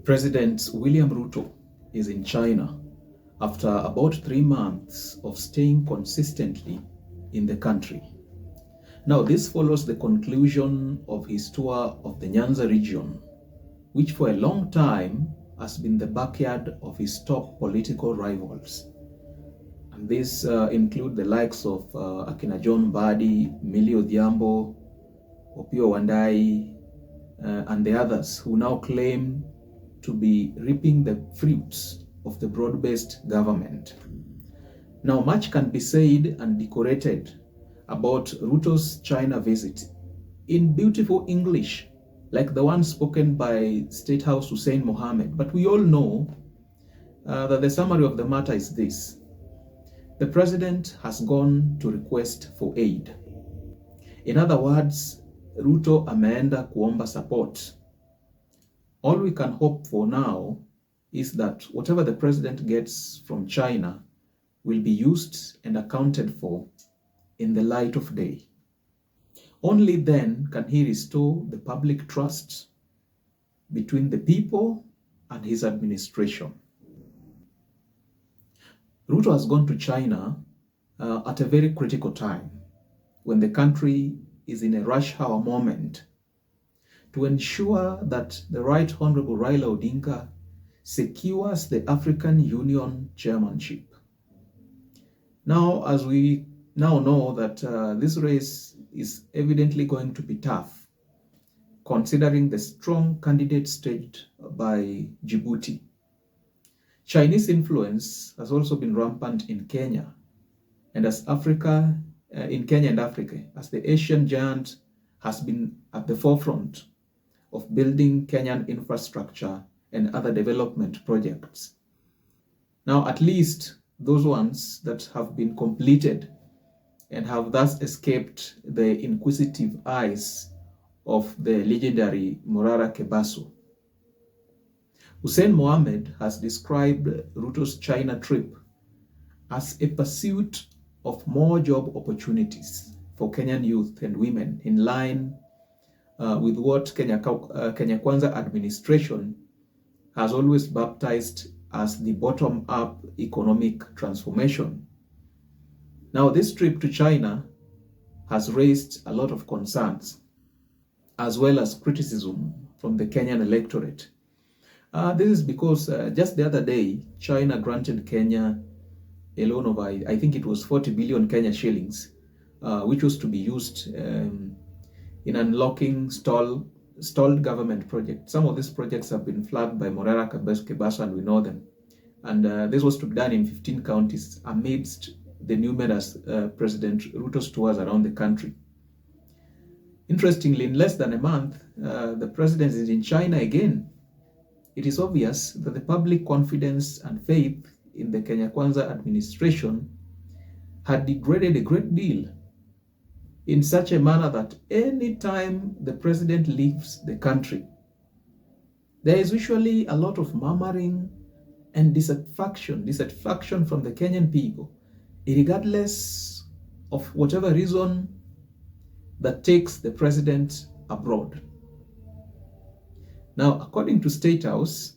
President William Ruto is in China after about 3 months of staying consistently in the country. Now, this follows the conclusion of his tour of the Nyanza region, which for a long time has been the backyard of his top political rivals. And these include the likes of Akina John Mbadi, Millie Odhiambo, Opiyo Wandayi, and the others who now claim to be reaping the fruits of the broad-based government. Now, much can be said and decorated about Ruto's China visit in beautiful English, like the one spoken by State House Hussein Mohammed. But we all know that the summary of the matter is this: the president has gone to request for aid. In other words, Ruto ameenda kuomba support. All we can hope for now is that whatever the president gets from China will be used and accounted for in the light of day. Only then can he restore the public trust between the people and his administration. Ruto has gone to China at a very critical time when the country is in a rush hour moment to ensure that the Right Honorable Raila Odinga secures the African Union chairmanship. Now, as we now know that this race is evidently going to be tough, considering the strong candidate staged by Djibouti. Chinese influence has also been rampant in Kenya, and as in Kenya and Africa, as the Asian giant has been at the forefront of building Kenyan infrastructure and other development projects. Now, at least those ones that have been completed and have thus escaped the inquisitive eyes of the legendary Morara Kebaso. Hussein Mohammed has described Ruto's China trip as a pursuit of more job opportunities for Kenyan youth and women, in line with what Kenya Kwanza administration has always baptized as the bottom-up economic transformation. Now, this trip to China has raised a lot of concerns, as well as criticism from the Kenyan electorate. This is because just the other day, China granted Kenya a loan of, I think it was 40 billion Kenya shillings, which was to be used in unlocking stalled government projects. Some of these projects have been flagged by Morara Kebaso, and we know them. And this was to be done in 15 counties amidst the numerous President Ruto's tours around the country. Interestingly, in less than a month, the president is in China again. It is obvious that the public confidence and faith in the Kenya Kwanza administration had degraded a great deal, in such a manner that any time the president leaves the country, there is usually a lot of murmuring and dissatisfaction from the Kenyan people, regardless of whatever reason that takes the president abroad. Now, according to State House,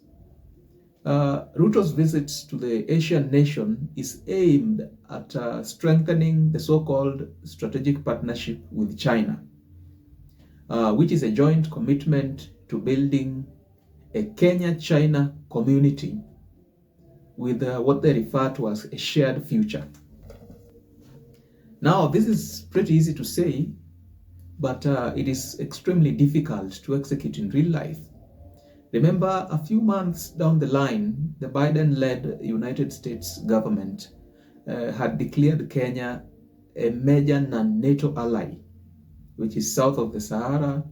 Ruto's visit to the Asian nation is aimed at strengthening the so-called strategic partnership with China, which is a joint commitment to building a Kenya-China community with what they refer to as a shared future. Now, this is pretty easy to say, but it is extremely difficult to execute in real life. Remember, a few months down the line, the Biden-led United States government had declared Kenya a major non-NATO ally, which is south of the Sahara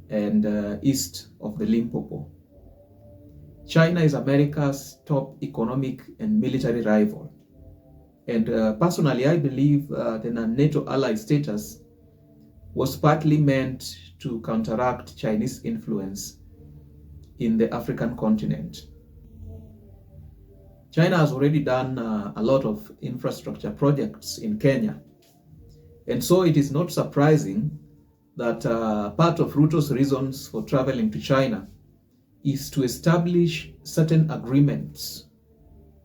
and east of the Limpopo. China is America's top economic and military rival. And personally, I believe the non-NATO ally status was partly meant to counteract Chinese influence in the African continent. China has already done a lot of infrastructure projects in Kenya. And so it is not surprising that part of Ruto's reasons for traveling to China is to establish certain agreements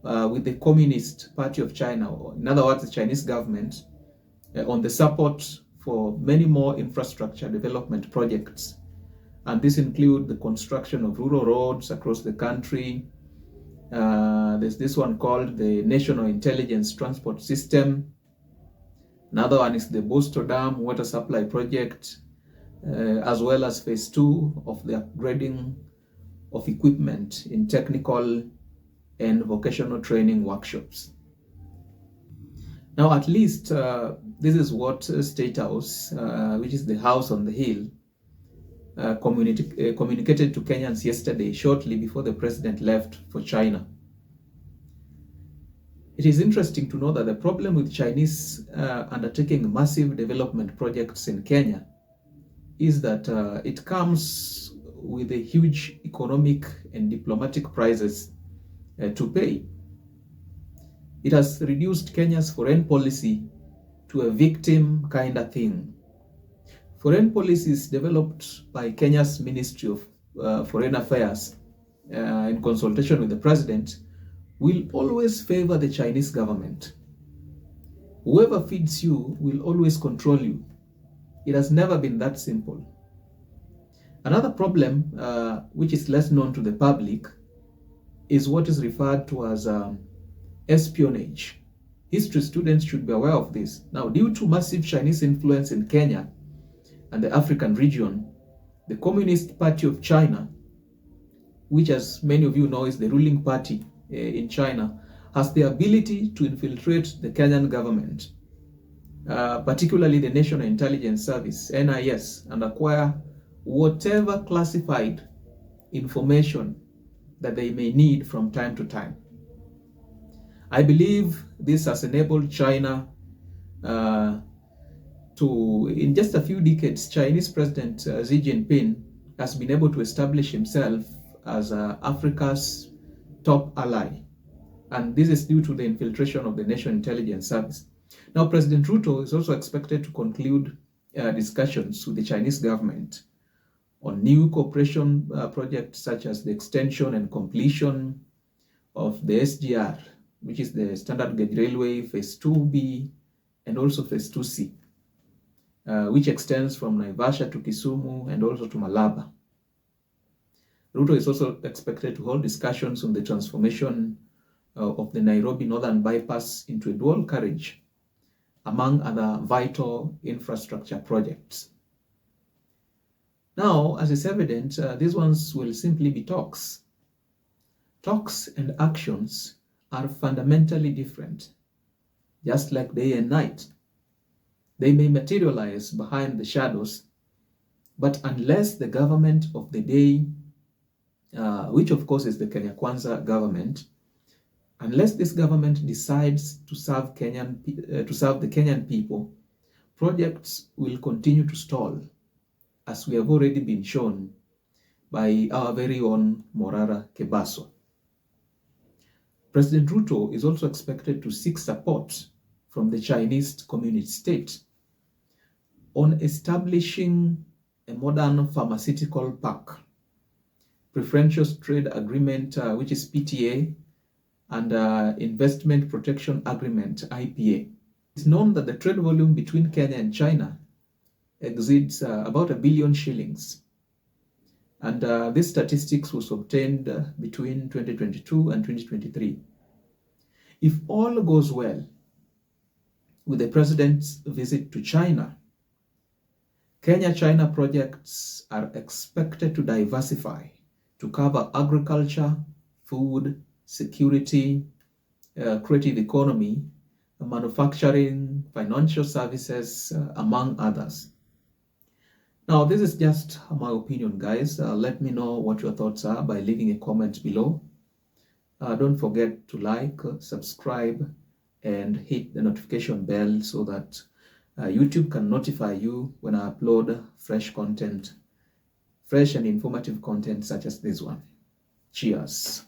with the Communist Party of China, or in other words, the Chinese government, on the support for many more infrastructure development projects. And this includes the construction of rural roads across the country. There's this one called the National Intelligence Transport System. Another one is the Bosto Dam Water Supply Project, as well as phase 2 of the upgrading of equipment in technical and vocational training workshops. Now, at least this is what State House, which is the house on the hill, communicated to Kenyans yesterday, shortly before the president left for China. It is interesting to know that the problem with Chinese undertaking massive development projects in Kenya is that it comes with a huge economic and diplomatic prices to pay. It has reduced Kenya's foreign policy to a victim kind of thing. Foreign policies developed by Kenya's Ministry of Foreign Affairs in consultation with the president will always favor the Chinese government. Whoever feeds you will always control you. It has never been that simple. Another problem, which is less known to the public, is what is referred to as espionage. History students should be aware of this. Now, due to massive Chinese influence in Kenya and the African region, the Communist Party of China, which, as many of you know, is the ruling party in China, has the ability to infiltrate the Kenyan government, particularly the National Intelligence Service, NIS, and acquire whatever classified information that they may need from time to time. I believe this has enabled China to, in just a few decades, Chinese President Xi Jinping has been able to establish himself as Africa's top ally. And this is due to the infiltration of the National Intelligence Service. Now, President Ruto is also expected to conclude discussions with the Chinese government on new cooperation projects such as the extension and completion of the SGR, which is the Standard Gauge Railway, Phase 2B, and also Phase 2C, which extends from Naivasha to Kisumu and also to Malaba. Ruto is also expected to hold discussions on the transformation of the Nairobi Northern Bypass into a dual carriage, among other vital infrastructure projects. Now, as is evident, these ones will simply be talks. Talks and actions are fundamentally different, just like day and night. They may materialize behind the shadows, but unless the government of the day, which of course is the Kenya Kwanza government, unless this government decides to serve the Kenyan people, projects will continue to stall, as we have already been shown by our very own Morara Kebaso. President Ruto is also expected to seek support from the Chinese Communist state on establishing a modern pharmaceutical park, preferential trade agreement, which is PTA, and investment protection agreement, IPA. It's known that the trade volume between Kenya and China exceeds about 1 billion shillings. And this statistics was obtained between 2022 and 2023. If all goes well with the president's visit to China, Kenya-China projects are expected to diversify to cover agriculture, food, security, creative economy, manufacturing, financial services, among others. Now, this is just my opinion, guys. Let me know what your thoughts are by leaving a comment below. Don't forget to like, subscribe, and hit the notification bell so that YouTube can notify you when I upload fresh content, fresh and informative content such as this one. Cheers.